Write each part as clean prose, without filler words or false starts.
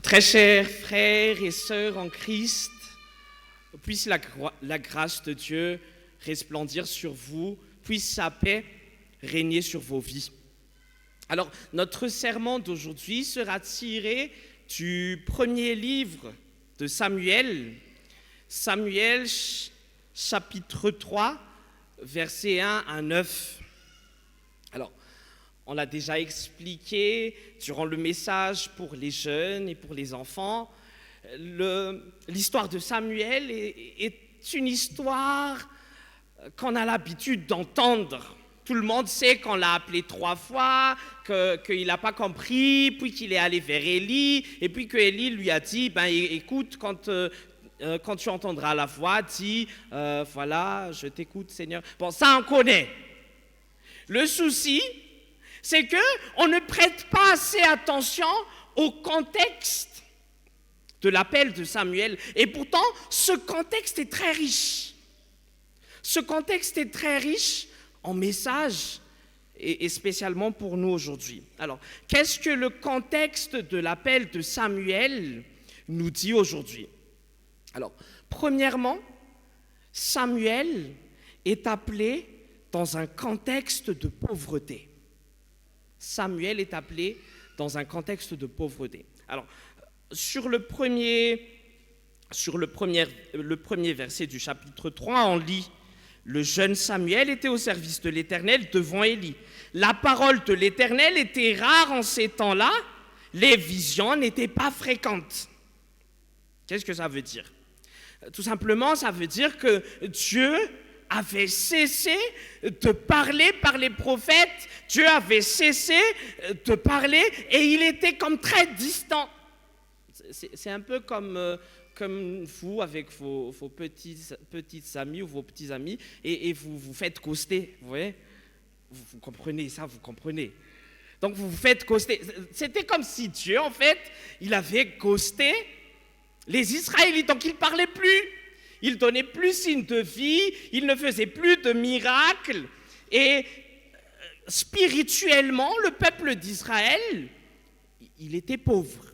Très chers frères et sœurs en Christ, puisse la grâce de Dieu resplendir sur vous, puisse sa paix régner sur vos vies. Alors, notre sermon d'aujourd'hui sera tiré du premier livre de Samuel, Samuel chapitre 3, versets 1 à 9. Alors, on l'a déjà expliqué durant le message pour les jeunes et pour les enfants. L'histoire de Samuel est une histoire qu'on a l'habitude d'entendre. Tout le monde sait qu'on l'a appelé 3 fois, qu'il n'a pas compris, puis qu'il est allé vers Élie, et puis que Élie lui a dit, écoute, quand tu entendras la voix, dis, voilà, je t'écoute Seigneur. Bon, ça on connaît. Le souci, c'est qu'on ne prête pas assez attention au contexte de l'appel de Samuel. Et pourtant, ce contexte est très riche. Ce contexte est très riche en messages et spécialement pour nous aujourd'hui. Alors, qu'est-ce que le contexte de l'appel de Samuel nous dit aujourd'hui? Alors, premièrement, Samuel est appelé dans un contexte de pauvreté. Samuel est appelé dans un contexte de pauvreté. Alors, le premier verset du chapitre 3, on lit « Le jeune Samuel était au service de l'Éternel devant Élie. La parole de l'Éternel était rare en ces temps-là, les visions n'étaient pas fréquentes. » Qu'est-ce que ça veut dire? Tout simplement, ça veut dire que Dieu avait cessé de parler par les prophètes, Dieu avait cessé de parler et il était comme très distant. C'est un peu comme vous avec vos petits amis ou vos petits amis et vous faites ghoster, vous voyez? Vous comprenez ça, vous comprenez. Donc vous faites ghoster. C'était comme si Dieu, en fait, il avait ghosté les Israélites, donc il ne parlait plus. Il ne donnait plus signe de vie, il ne faisait plus de miracles. Et spirituellement, le peuple d'Israël, il était pauvre,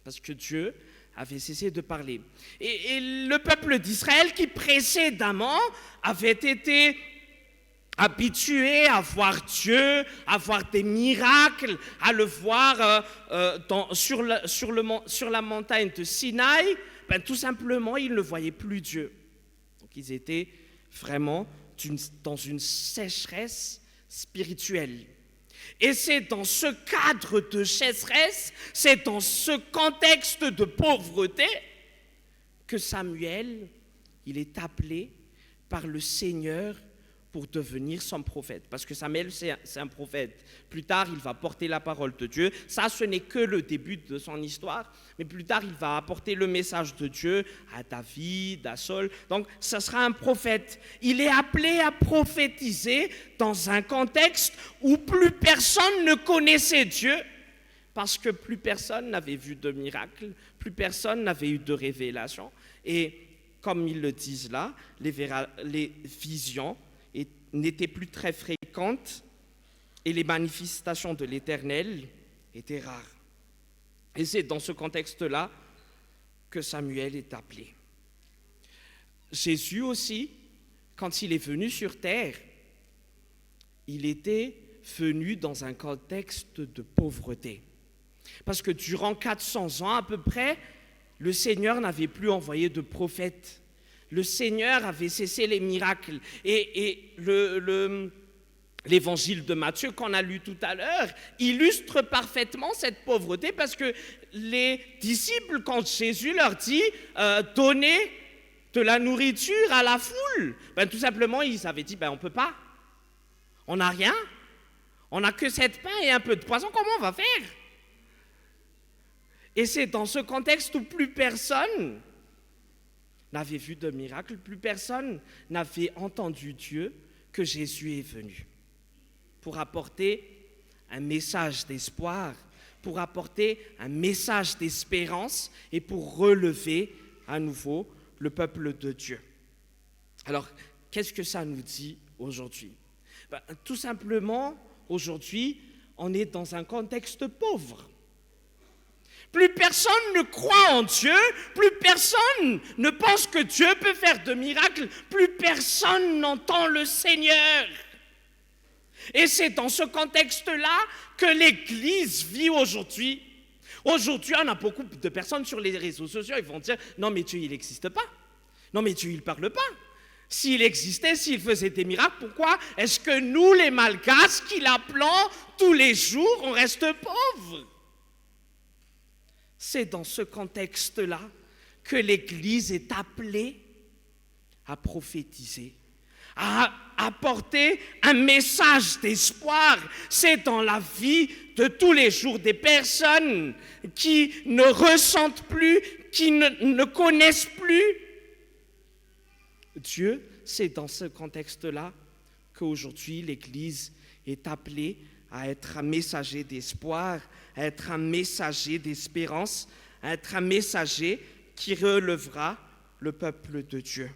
parce que Dieu avait cessé de parler. Et le peuple d'Israël, qui précédemment avait été habitué à voir Dieu, à voir des miracles, à le voir sur la montagne de Sinaï, tout simplement, ils ne voyaient plus Dieu. Donc, ils étaient vraiment dans une sécheresse spirituelle. Et c'est dans ce cadre de sécheresse, c'est dans ce contexte de pauvreté que Samuel, il est appelé par le Seigneur pour devenir son prophète. Parce que Samuel, c'est un prophète. Plus tard, il va porter la parole de Dieu. Ça, ce n'est que le début de son histoire. Mais plus tard, il va apporter le message de Dieu à David, à Saul. Donc, ça sera un prophète. Il est appelé à prophétiser dans un contexte où plus personne ne connaissait Dieu. Parce que plus personne n'avait vu de miracle, plus personne n'avait eu de révélation. Et comme ils le disent là, les visions n'étaient plus très fréquentes et les manifestations de l'Éternel étaient rares. Et c'est dans ce contexte-là que Samuel est appelé. Jésus aussi, quand il est venu sur terre, il était venu dans un contexte de pauvreté. Parce que durant 400 ans à peu près, le Seigneur n'avait plus envoyé de prophètes. Le Seigneur avait cessé les miracles. Et l'évangile de Matthieu, qu'on a lu tout à l'heure, illustre parfaitement cette pauvreté parce que les disciples, quand Jésus leur dit « donnez de la nourriture à la foule », tout simplement, ils avaient dit « on ne peut pas, on n'a rien, on n'a que 7 pains et un peu de poisson, comment on va faire ?» Et c'est dans ce contexte où plus personne n'avait vu de miracle, plus personne n'avait entendu Dieu, que Jésus est venu pour apporter un message d'espoir, pour apporter un message d'espérance et pour relever à nouveau le peuple de Dieu. Alors, qu'est-ce que ça nous dit aujourd'hui? Tout simplement, aujourd'hui, on est dans un contexte pauvre. Plus personne ne croit en Dieu, plus personne ne pense que Dieu peut faire de miracles, plus personne n'entend le Seigneur. Et c'est dans ce contexte-là que l'Église vit aujourd'hui. Aujourd'hui, on a beaucoup de personnes sur les réseaux sociaux, ils vont dire « Non mais Dieu, il n'existe pas. Non mais Dieu, il ne parle pas. S'il existait, s'il faisait des miracles, pourquoi est-ce que nous, les Malgaches, qui l'appelons tous les jours, on reste pauvres ?» C'est dans ce contexte-là que l'Église est appelée à prophétiser, à apporter un message d'espoir. C'est dans la vie de tous les jours des personnes qui ne ressentent plus, qui ne connaissent plus Dieu. C'est dans ce contexte-là qu'aujourd'hui l'Église est appelée à être un messager d'espoir, à être un messager d'espérance, à être un messager qui relèvera le peuple de Dieu.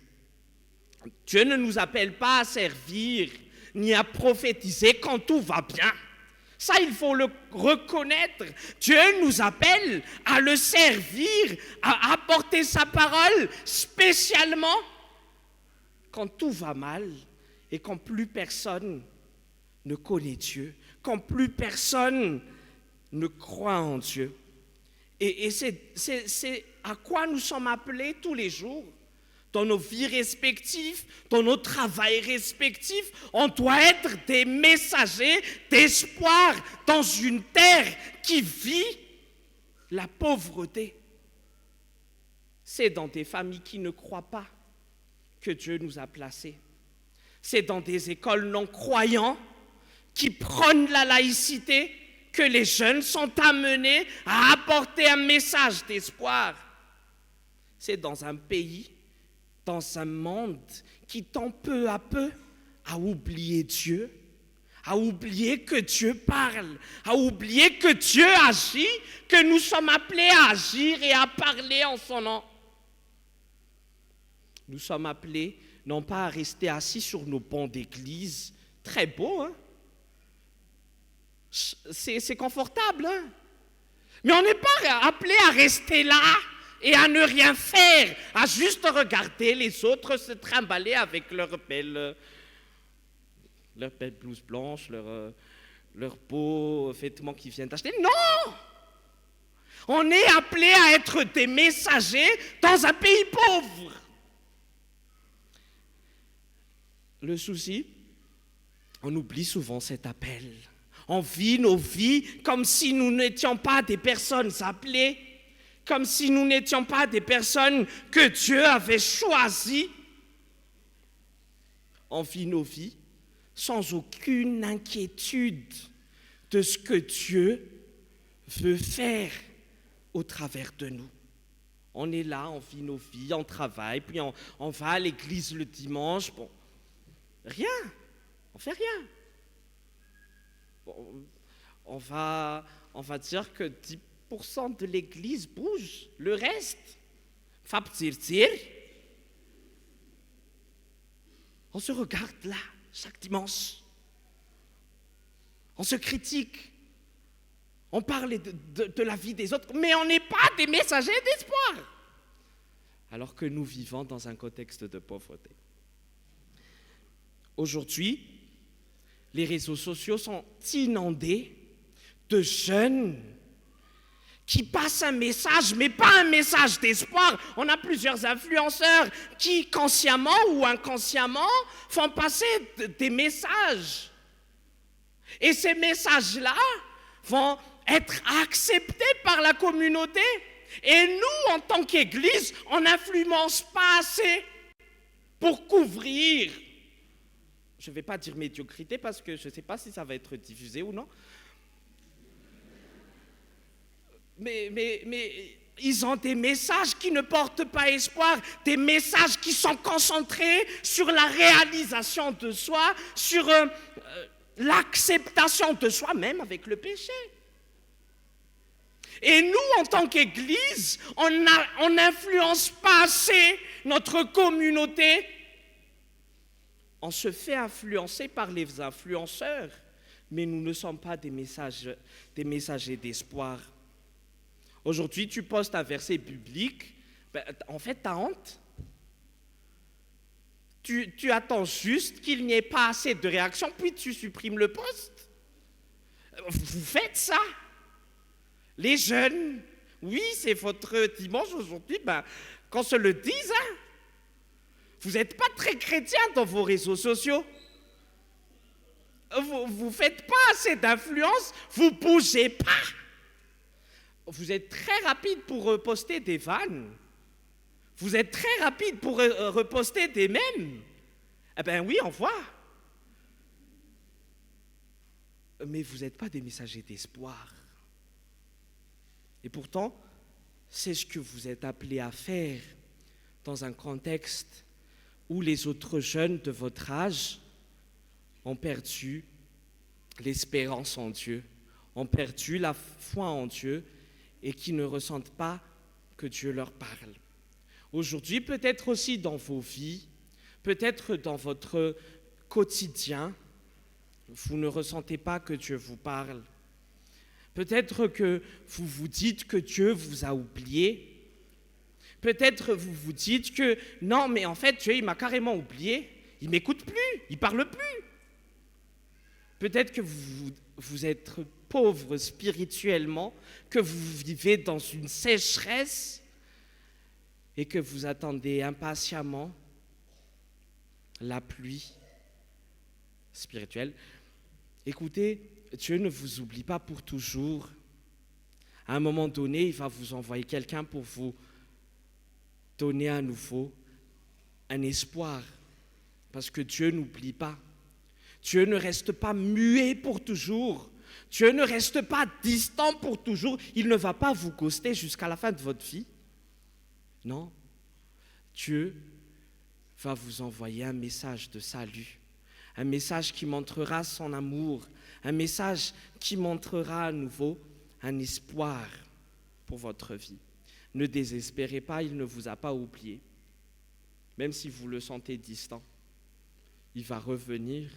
Dieu ne nous appelle pas à servir ni à prophétiser quand tout va bien. Ça, il faut le reconnaître. Dieu nous appelle à le servir, à apporter sa parole spécialement quand tout va mal et quand plus personne ne connaît Dieu, quand plus personne ne croit en Dieu. Et c'est à quoi nous sommes appelés tous les jours. Dans nos vies respectives, dans nos travails respectifs, on doit être des messagers d'espoir dans une terre qui vit la pauvreté. C'est dans des familles qui ne croient pas que Dieu nous a placés. C'est dans des écoles non croyants qui prônent la laïcité que les jeunes sont amenés à apporter un message d'espoir. C'est dans un pays, dans un monde qui tend peu à peu à oublier Dieu, à oublier que Dieu parle, à oublier que Dieu agit, que nous sommes appelés à agir et à parler en son nom. Nous sommes appelés non pas à rester assis sur nos bancs d'église, très beau, hein? C'est confortable, hein? Mais on n'est pas appelé à rester là et à ne rien faire, à juste regarder les autres se trimballer avec leurs belles blouses blanches, leurs beaux vêtements qu'ils viennent d'acheter. Non! On est appelé à être des messagers dans un pays pauvre. Le souci, on oublie souvent cet appel. On vit nos vies comme si nous n'étions pas des personnes appelées, comme si nous n'étions pas des personnes que Dieu avait choisies. On vit nos vies sans aucune inquiétude de ce que Dieu veut faire au travers de nous. On est là, on vit nos vies, on travaille, puis on va à l'église le dimanche. Bon, rien, on fait rien. Bon, on va dire que 10% de l'église bouge, le reste, on se regarde là, chaque dimanche. On se critique. On parle de la vie des autres, mais on n'est pas des messagers d'espoir. Alors que nous vivons dans un contexte de pauvreté. Aujourd'hui, les réseaux sociaux sont inondés de jeunes qui passent un message, mais pas un message d'espoir. On a plusieurs influenceurs qui, consciemment ou inconsciemment, font passer des messages. Et ces messages-là vont être acceptés par la communauté. Et nous, en tant qu'Église, on n'influence pas assez pour couvrir. Je ne vais pas dire médiocrité parce que je ne sais pas si ça va être diffusé ou non. Mais ils ont des messages qui ne portent pas espoir, des messages qui sont concentrés sur la réalisation de soi, sur l'acceptation de soi-même avec le péché. Et nous, en tant qu'Église, on n'influence pas assez notre communauté. On se fait influencer par les influenceurs, mais nous ne sommes pas des messagers d'espoir. Aujourd'hui, tu postes un verset biblique, en fait, tu as honte. Tu attends juste qu'il n'y ait pas assez de réactions, puis tu supprimes le post. Vous faites ça. Les jeunes, oui, c'est votre dimanche aujourd'hui, qu'on se le dise, hein. Vous n'êtes pas très chrétien dans vos réseaux sociaux. Vous ne faites pas assez d'influence, vous ne bougez pas. Vous êtes très rapide pour reposter des vannes. Vous êtes très rapide pour reposter des mèmes. Eh bien oui, on voit. Mais vous n'êtes pas des messagers d'espoir. Et pourtant, c'est ce que vous êtes appelés à faire dans un contexte où les autres jeunes de votre âge ont perdu l'espérance en Dieu, ont perdu la foi en Dieu et qui ne ressentent pas que Dieu leur parle. Aujourd'hui, peut-être aussi dans vos vies, peut-être dans votre quotidien, vous ne ressentez pas que Dieu vous parle. Peut-être que vous vous dites que Dieu vous a oublié. Peut-être vous vous dites que non, mais en fait, Dieu, il m'a carrément oublié. Il ne m'écoute plus, il ne parle plus. Peut-être que vous êtes pauvre spirituellement, que vous vivez dans une sécheresse et que vous attendez impatiemment la pluie spirituelle. Écoutez, Dieu ne vous oublie pas pour toujours. À un moment donné, il va vous envoyer quelqu'un pour vous donner à nouveau un espoir. Parce que Dieu n'oublie pas. Dieu ne reste pas muet pour toujours. Dieu ne reste pas distant pour toujours. Il ne va pas vous ghoster jusqu'à la fin de votre vie. Non. Dieu va vous envoyer un message de salut. Un message qui montrera son amour. Un message qui montrera à nouveau un espoir pour votre vie. Ne désespérez pas, il ne vous a pas oublié. Même si vous le sentez distant, il va revenir,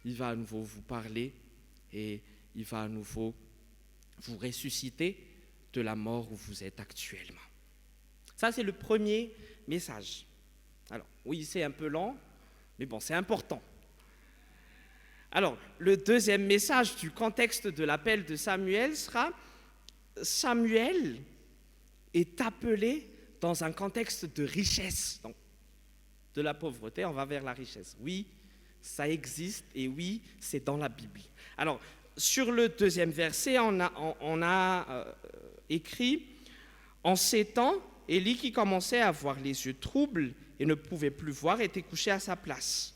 il va à nouveau vous parler et il va à nouveau vous ressusciter de la mort où vous êtes actuellement. Ça, c'est le premier message. Alors, oui, c'est un peu lent, mais bon, c'est important. Alors, le deuxième message du contexte de l'appel de Samuel sera « Samuel est appelé dans un contexte de richesse. » Donc, de la pauvreté, on va vers la richesse. Oui, ça existe et oui, c'est dans la Bible. Alors, sur le deuxième verset, on a écrit « En ces temps, Élie qui commençait à avoir les yeux troubles et ne pouvait plus voir était couché à sa place. »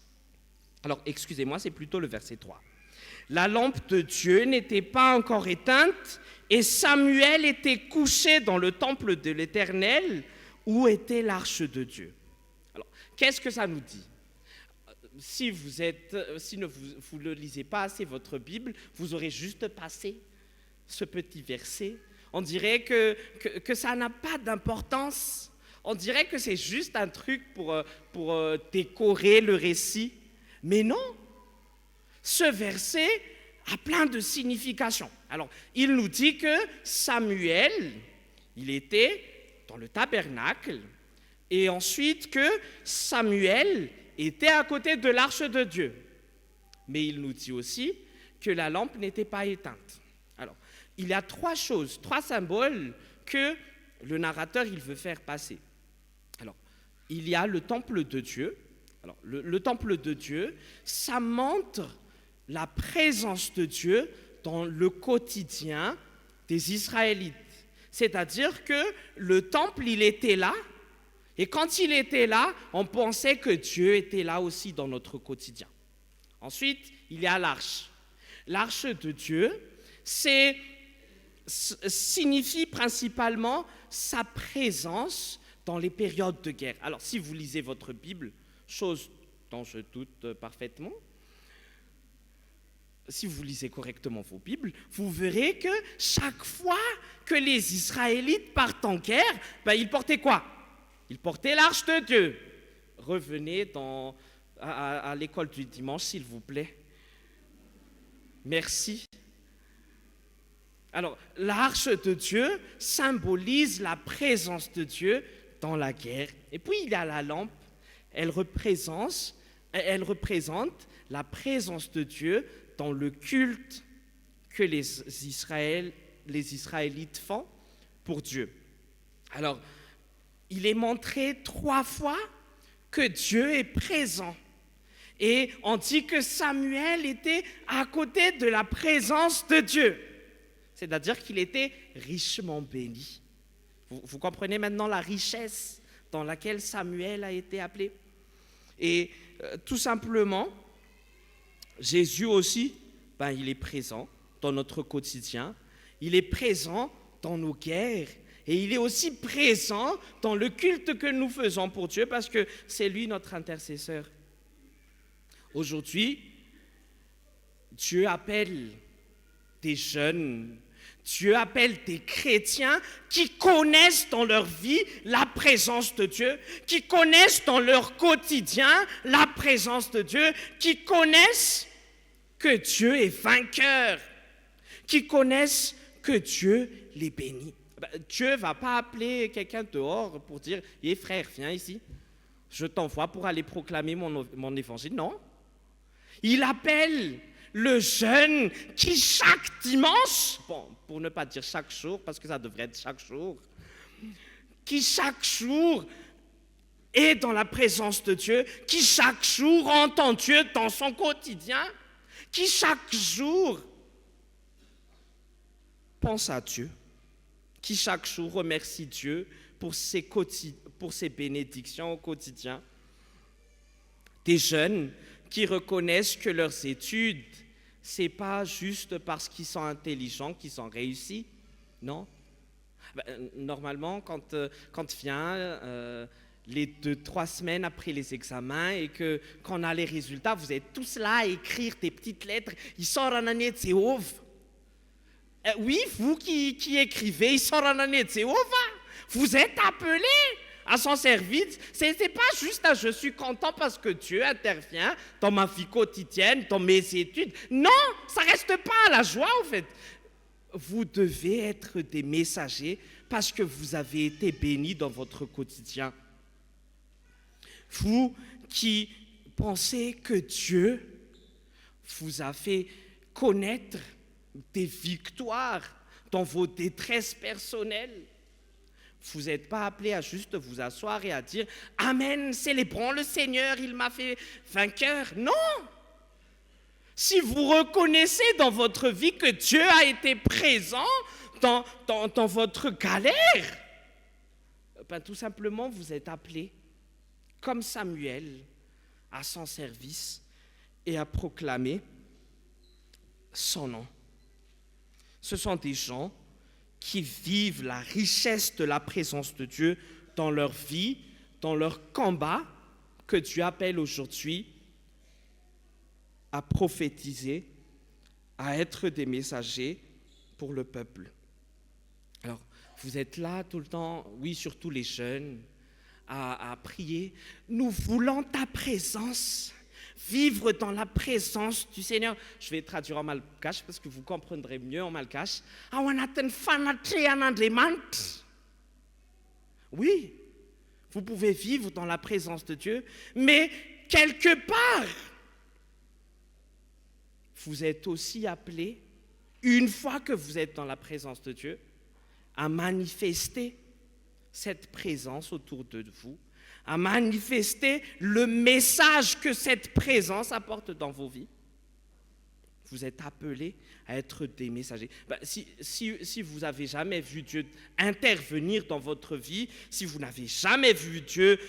Alors, excusez-moi, c'est plutôt le verset 3. La lampe de Dieu n'était pas encore éteinte et Samuel était couché dans le temple de l'Éternel où était l'arche de Dieu. Alors, qu'est-ce que ça nous dit ? Si vous ne lisez pas assez votre Bible, vous aurez juste passé ce petit verset. On dirait que ça n'a pas d'importance. On dirait que c'est juste un truc pour décorer le récit. Mais non, ce verset a plein de significations. Alors, il nous dit que Samuel, il était dans le tabernacle, et ensuite que Samuel était à côté de l'arche de Dieu. Mais il nous dit aussi que la lampe n'était pas éteinte. Alors, il y a trois symboles que le narrateur il veut faire passer. Alors, il y a le temple de Dieu. Alors, le temple de Dieu, ça montre la présence de Dieu dans le quotidien des Israélites. C'est-à-dire que le temple, il était là, et quand il était là, on pensait que Dieu était là aussi dans notre quotidien. Ensuite, il y a l'arche. L'arche de Dieu, signifie principalement sa présence dans les périodes de guerre. Alors, si vous lisez votre Bible, chose dont je doute parfaitement, si vous lisez correctement vos Bibles, vous verrez que chaque fois que les Israélites partent en guerre, ils portaient quoi ? Ils portaient l'arche de Dieu. Revenez à l'école du dimanche, s'il vous plaît. Merci. Alors, l'arche de Dieu symbolise la présence de Dieu dans la guerre. Et puis, il y a la lampe. Elle représente la présence de Dieu dans le culte que les Israélites font pour Dieu. Alors, il est montré 3 fois que Dieu est présent. Et on dit que Samuel était à côté de la présence de Dieu. C'est-à-dire qu'il était richement béni. Vous comprenez maintenant la richesse dans laquelle Samuel a été appelé. Et tout simplement, Jésus aussi, il est présent dans notre quotidien. Il est présent dans nos guerres. Et il est aussi présent dans le culte que nous faisons pour Dieu parce que c'est lui notre intercesseur. Aujourd'hui, Dieu appelle des jeunes, Dieu appelle des chrétiens qui connaissent dans leur vie la présence de Dieu, qui connaissent dans leur quotidien la présence de Dieu, qui connaissent que Dieu est vainqueur, qui connaissent que Dieu les bénit. Dieu ne va pas appeler quelqu'un dehors pour dire « Hé frère, viens ici, je t'envoie pour aller proclamer mon évangile. » Non. Il appelle le jeune qui chaque dimanche, pour ne pas dire chaque jour, parce que ça devrait être chaque jour, qui chaque jour est dans la présence de Dieu, qui chaque jour entend Dieu dans son quotidien, qui chaque jour pense à Dieu, qui chaque jour remercie Dieu pour ses bénédictions au quotidien. Des jeunes qui reconnaissent que leurs études, ce n'est pas juste parce qu'ils sont intelligents qu'ils ont réussi, non. Normalement, quand vient les 2-3 semaines après les examens et qu'on a les résultats, vous êtes tous là à écrire des petites lettres, ils sont en année de Jéhovah. Oui, vous qui écrivez, ils sont en année de Jéhovah. Vous êtes appelés à son service. Ce n'est pas juste « je suis content parce que Dieu intervient dans ma vie quotidienne, dans mes études ». Non, ça ne reste pas à la joie en fait. Vous devez être des messagers parce que vous avez été bénis dans votre quotidien. Vous qui pensez que Dieu vous a fait connaître des victoires dans vos détresses personnelles. Vous n'êtes pas appelé à juste vous asseoir et à dire « Amen, célébrons le Seigneur, il m'a fait vainqueur ». Non. Si vous reconnaissez dans votre vie que Dieu a été présent dans votre galère, tout simplement vous êtes appelé, comme Samuel, à son service et à proclamer son nom. Ce sont des gens qui vivent la richesse de la présence de Dieu dans leur vie, dans leur combat, que Dieu appelle aujourd'hui à prophétiser, à être des messagers pour le peuple. Alors, vous êtes là tout le temps, oui, surtout les jeunes, à prier. Nous voulons ta présence. Vivre dans la présence du Seigneur. Je vais traduire en malgache parce que vous comprendrez mieux en malgache. Oui, vous pouvez vivre dans la présence de Dieu, mais quelque part, vous êtes aussi appelés, une fois que vous êtes dans la présence de Dieu, à manifester cette présence autour de vous, à manifester le message que cette présence apporte dans vos vies. Vous êtes appelés à être des messagers. Si vous n'avez jamais vu Dieu intervenir dans votre vie, si vous n'avez jamais vu Dieu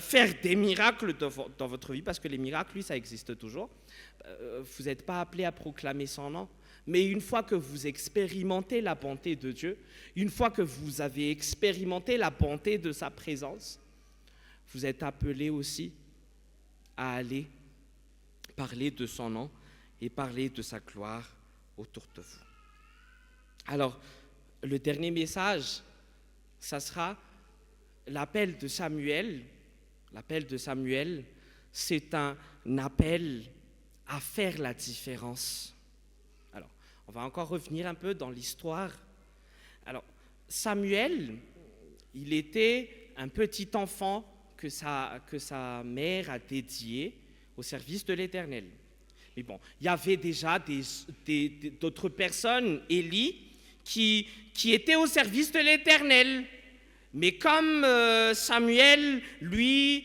faire des miracles dans votre vie, parce que les miracles, lui, ça existe toujours, vous n'êtes pas appelés à proclamer son nom. Mais une fois que vous expérimentez la bonté de Dieu, une fois que vous avez expérimenté la bonté de sa présence, vous êtes appelés aussi à aller parler de son nom et parler de sa gloire autour de vous. Alors, le dernier message, ça sera l'appel de Samuel. L'appel de Samuel, c'est un appel à faire la différence. Alors, On va encore revenir un peu dans l'histoire. Alors, Samuel, il était un petit enfant que sa mère a dédié au service de l'Éternel. Mais bon, il y avait déjà d'autres personnes, Élie, qui étaient au service de l'Éternel. Mais comme Samuel, lui,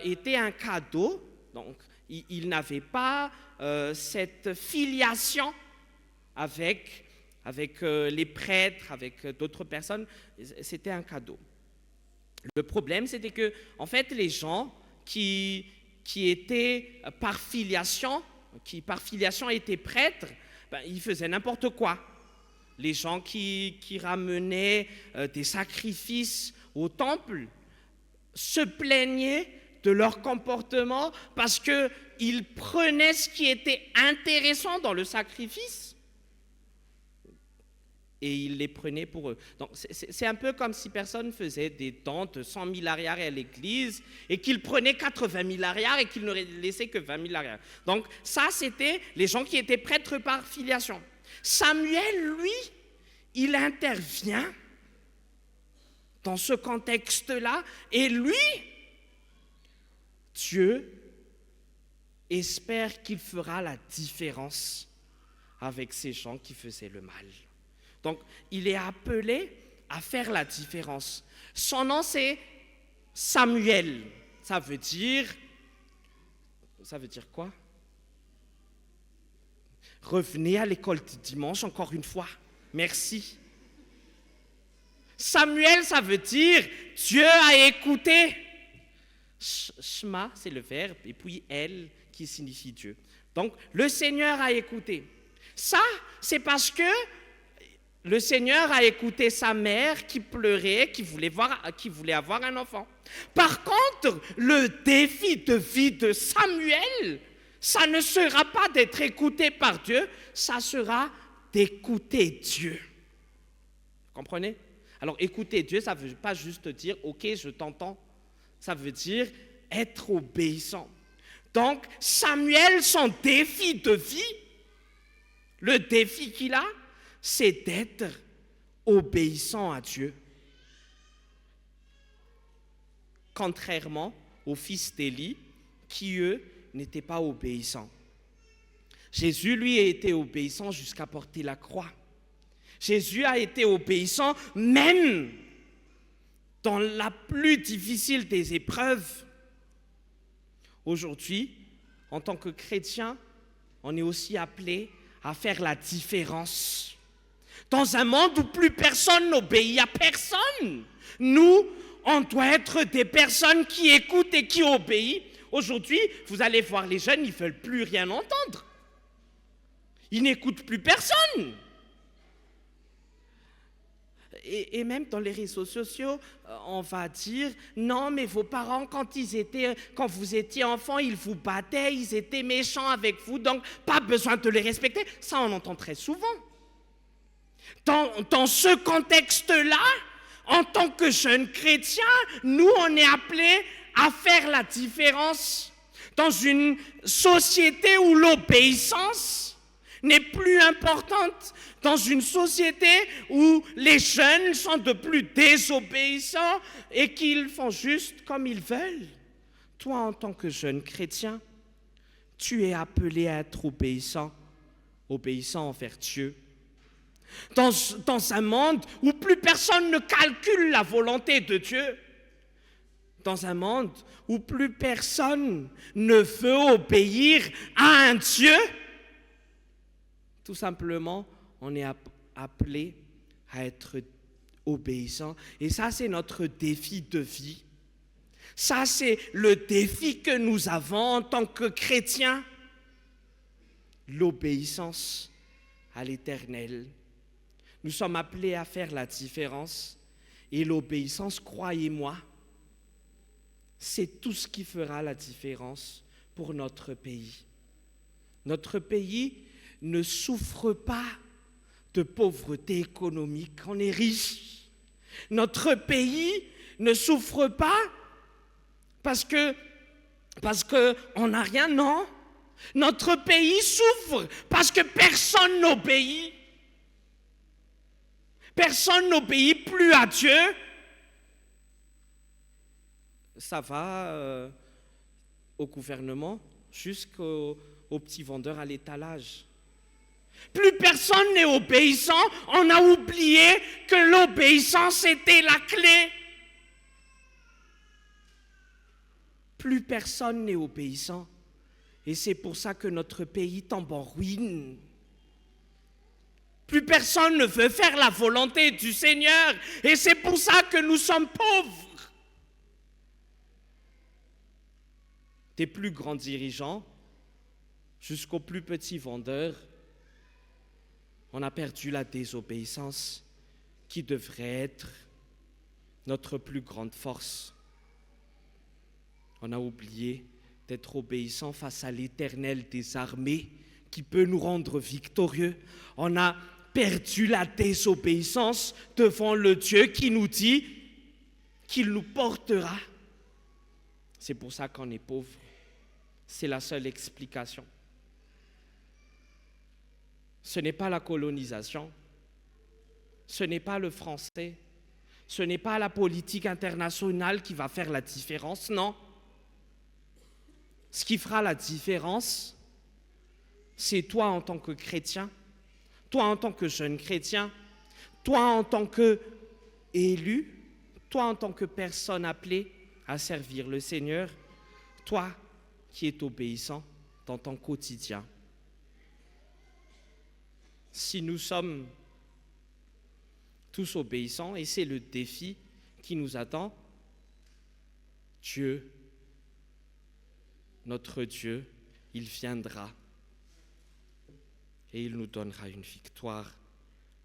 était un cadeau, donc il n'avait pas cette filiation avec les prêtres, avec d'autres personnes, c'était un cadeau. Le problème, c'était que, en fait, les gens qui étaient par filiation étaient prêtres, ils faisaient n'importe quoi. Les gens qui ramenaient des sacrifices au temple se plaignaient de leur comportement parce qu'ils prenaient ce qui était intéressant dans le sacrifice et ils les prenaient pour eux. Donc, c'est un peu comme si personne faisait des dons de 100 000 ariards à l'église et qu'il prenait 80 000 ariards et qu'il ne laissait que 20 000 ariards. Donc ça, c'était les gens qui étaient prêtres par filiation. Samuel, lui, il intervient dans ce contexte-là et lui, Dieu espère qu'il fera la différence avec ces gens qui faisaient le mal. Donc, il est appelé à faire la différence. Son nom, c'est Samuel. Ça veut dire quoi? Revenez à l'école du dimanche encore une fois. Merci. Samuel, ça veut dire Dieu a écouté. Shema, c'est le verbe, et puis El qui signifie Dieu. Donc, le Seigneur a écouté. Ça, c'est parce que le Seigneur a écouté sa mère qui pleurait, qui voulait avoir un enfant. Par contre, le défi de vie de Samuel, ça ne sera pas d'être écouté par Dieu, ça sera d'écouter Dieu. Vous comprenez? Alors, écouter Dieu, ça ne veut pas juste dire « Ok, je t'entends ». Ça veut dire être obéissant. Donc, Samuel, son défi de vie, le défi qu'il a, c'est d'être obéissant à Dieu. Contrairement aux fils d'Élie, qui, eux, n'étaient pas obéissants. Jésus, lui, a été obéissant jusqu'à porter la croix. Jésus a été obéissant même dans la plus difficile des épreuves. Aujourd'hui, en tant que chrétien, on est aussi appelé à faire la différence. Dans un monde où plus personne n'obéit à personne, nous, on doit être des personnes qui écoutent et qui obéissent. Aujourd'hui, vous allez voir les jeunes, ils ne veulent plus rien entendre. Ils n'écoutent plus personne. Et même dans les réseaux sociaux, on va dire « Non, mais vos parents, quand vous étiez enfant, ils vous battaient, ils étaient méchants avec vous, donc pas besoin de les respecter. » Ça, on entend très souvent. Dans ce contexte-là, en tant que jeunes chrétiens, nous, on est appelés à faire la différence dans une société où l'obéissance n'est plus importante, dans une société où les jeunes sont de plus désobéissants et qu'ils font juste comme ils veulent. Toi, en tant que jeune chrétien, tu es appelé à être obéissant envers Dieu. Dans un monde où plus personne ne calcule la volonté de Dieu, dans un monde où plus personne ne veut obéir à un Dieu, tout simplement, on est appelé à être obéissant. Et ça, c'est notre défi de vie. Ça, c'est le défi que nous avons en tant que chrétiens. L'obéissance à l'Éternel. Nous sommes appelés à faire la différence. Et l'obéissance, croyez-moi, c'est tout ce qui fera la différence pour notre pays. Notre pays ne souffre pas de pauvreté économique, on est riche. Notre pays ne souffre pas parce qu'on n'a rien, non. Notre pays souffre parce que personne n'obéit. Personne n'obéit plus à Dieu. Ça va au gouvernement jusqu'aux petits vendeurs à l'étalage. Plus personne n'est obéissant. On a oublié que l'obéissance était la clé. Plus personne n'est obéissant. Et c'est pour ça que notre pays tombe en ruine. Plus personne ne veut faire la volonté du Seigneur. Et c'est pour ça que nous sommes pauvres. Des plus grands dirigeants jusqu'aux plus petits vendeurs, on a perdu la désobéissance qui devrait être notre plus grande force. On a oublié d'être obéissant face à l'Éternel des armées qui peut nous rendre victorieux. On a perdu la désobéissance devant le Dieu qui nous dit qu'il nous portera. C'est pour ça qu'on est pauvre. C'est la seule explication. Ce n'est pas la colonisation, ce n'est pas le français, ce n'est pas la politique internationale qui va faire la différence, non. Ce qui fera la différence, c'est toi en tant que chrétien, toi en tant que jeune chrétien, toi en tant qu'élu, toi en tant que personne appelée à servir le Seigneur, toi qui es obéissant dans ton quotidien. Si nous sommes tous obéissants, et c'est le défi qui nous attend, Dieu, notre Dieu, il viendra et il nous donnera une victoire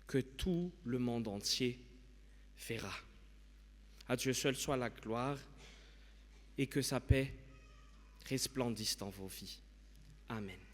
que tout le monde entier verra. À Dieu seul soit la gloire et que sa paix resplendisse dans vos vies. Amen.